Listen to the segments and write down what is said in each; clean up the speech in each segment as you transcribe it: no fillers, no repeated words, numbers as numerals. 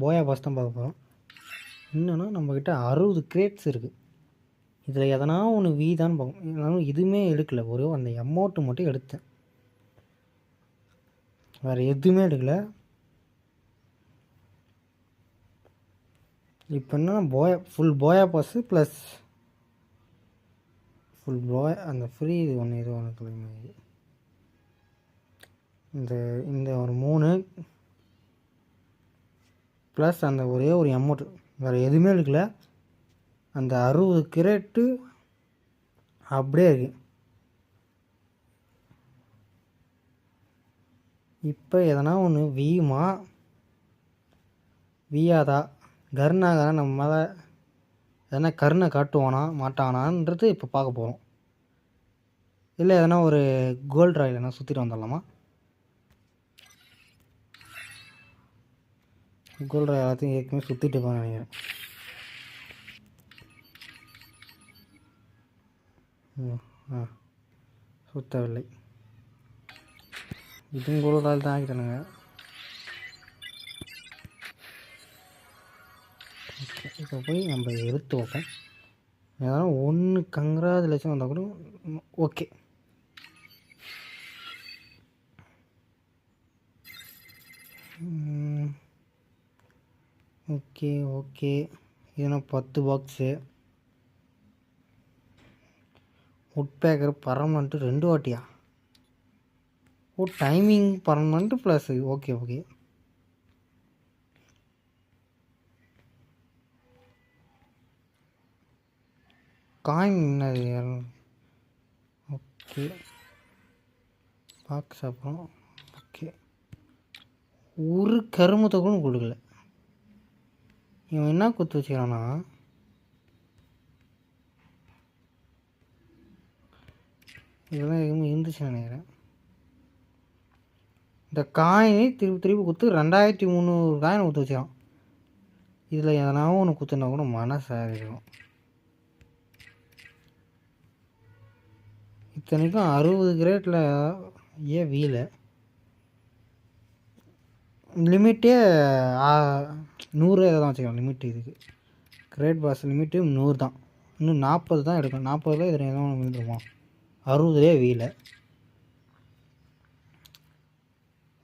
போயா பாஸ் தான் பார்க்க போகிறோம். என்னென்னா நம்மக்கிட்ட 60 கிரேட்ஸ் இருக்குது. இதில் எதனா ஒன்று வி தான் பார்க்கும். இருந்தாலும் இதுவுமே எடுக்கலை, ஒரு அந்த அமௌண்ட்டு மட்டும் எடுத்தேன், வேறு எதுவுமே எடுக்கலை. இப்போ என்னன்னா ஃபுல் போயா பாஸு ப்ளஸ் ஃபுல் போயா அந்த ஃப்ரீ இது ஒன்று கிளம்பி இந்த ஒரு 3 ப்ளஸ் அந்த ஒரே ஒரு அமௌண்ட்டு, வேறு எதுவுமே எடுக்கலை. அந்த 60 கிரேட்டு அப்படியே இருக்குது. இப்போ எதனா ஒன்று வியாதா கருணாகரா நம்ம மேலே எதனா கருணை காட்டுவானா மாட்டானான்றது இப்போ பார்க்க போகிறோம். இல்லை எதனா ஒரு கோல்டு ராயில் எதனா சுற்றிட்டு வந்துடலாமா? கோல்டு ராயில் எல்லாத்தையும் ஏற்கனவே சுற்றிட்டு போக நினைக்கிறேன். சுற்றவில்லை. இதுவும் கோல்டு ராயில் தான் ஆகிட்டானுங்க. இப்போ போய் நம்ம எடுத்து வைப்போம். ஏதாவது ஒன்று கங்க்ராச்சுலேஷன் வந்தால் கூட ஓகே. Okay okay. இதுனா 10 பாக்ஸு. உட் பேக்கர் பர்மனெண்ட்டு 2 வாட்டியா? Timing permanent plus okay okay. Coin என்னது? Okay box. அப்புறம் ஓகே, ஒரு கருமத்தை கூட கொடுக்கல. இவன் என்ன கொடுத்து வச்சுக்கிறான்னா, இதெல்லாம் எதுவும் இருந்துச்சுன்னு நினைக்கிறேன். இந்த காயினை திருப்பி கொடுத்து 2300 காயின் கொடுத்து வச்சுக்கான். இதில் எதனா ஒன்று கொடுத்துனா கூட மனசாரிடும். இத்தனைக்கும் 60 கிரேட்டில் ஏன் வீல லிமிட்டே 100 தான் வச்சுக்கலாம். லிமிட்டு இதுக்கு கிரேட் பாஸ் லிமிட்டு 100 தான். இன்னும் 40 தான் எடுக்கணும். 40 இதில் எதனா ஒன்று விழுந்துருமா? 60 வீல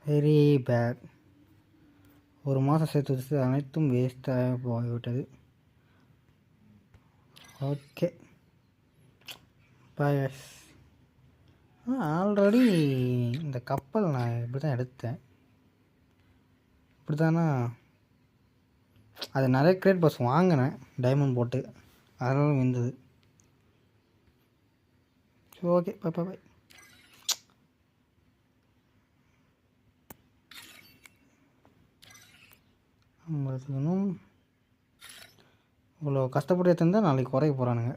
வெரி பேட். ஒரு மாதம் சேர்த்து வச்சு அனைத்தும் வேஸ்ட்டாக போய்விட்டது. Okay bye. ஆல்ரெடி இந்த கப்பல் நான் இப்படி தான் எடுத்தேன். இப்படி தானே அது நிறைய கிரேட் பாஸ் வாங்கினேன் டைமண்ட் போட்டு, அதனால விழுந்தது. ஓகே பாய் பாய். நம்மளுக்கு இன்னும் இவ்வளோ கஷ்டப்பட்டு எடுத்திருந்தால் நாளைக்கு குறைய போகிறானுங்க.